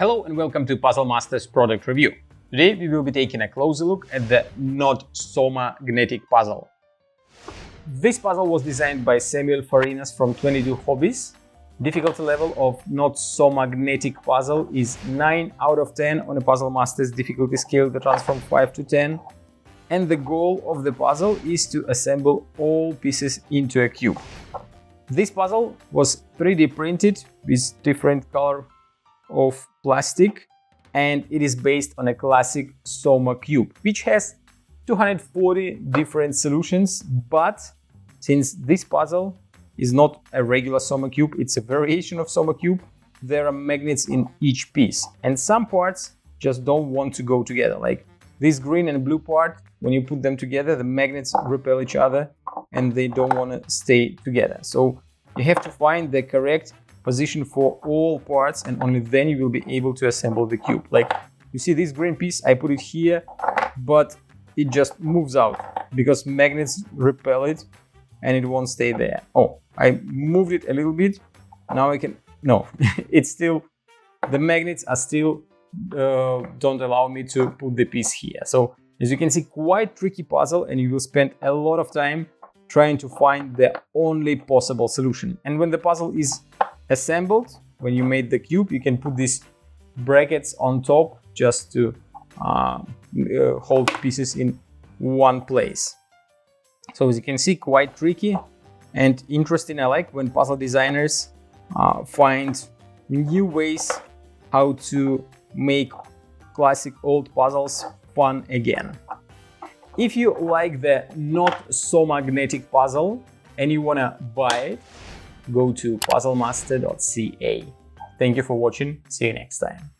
Hello and welcome to Puzzle Masters product review. Today we will be taking a closer look at the Not So Magnetic puzzle. This puzzle was designed by Samuel Farinas from 22 Hobbies. Difficulty level of Not So Magnetic puzzle is 9 out of 10 on a Puzzle Masters difficulty scale that runs from 5 to 10. And the goal of the puzzle is to assemble all pieces into a cube. This puzzle was 3D printed with different color of plastic, and it is based on a classic Soma cube, which has 240 different solutions. But since this puzzle is not a regular Soma cube, it's a variation of Soma cube, there are magnets in each piece, and some parts just don't want to go together. Like this green and blue part, when you put them together, the magnets repel each other and they don't want to stay together. So you have to find the correct position for all parts, and only then you will be able to assemble the cube. Like you see this green piece, I put it here, but it just moves out because magnets repel it and it won't stay there. Oh, I moved it a little bit. Now I can, no, it's still, the magnets are still, don't allow me to put the piece here. So as you can see, quite tricky puzzle, and you will spend a lot of time trying to find the only possible solution. And when the puzzle is assembled, when you made the cube, you can put these brackets on top just to hold pieces in one place. So as you can see, quite tricky and interesting. I like when puzzle designers find new ways how to make classic old puzzles fun again. If you like the Not So Magnetic puzzle and you wanna buy it, go to puzzlemaster.ca. Thank you for watching. See you next time.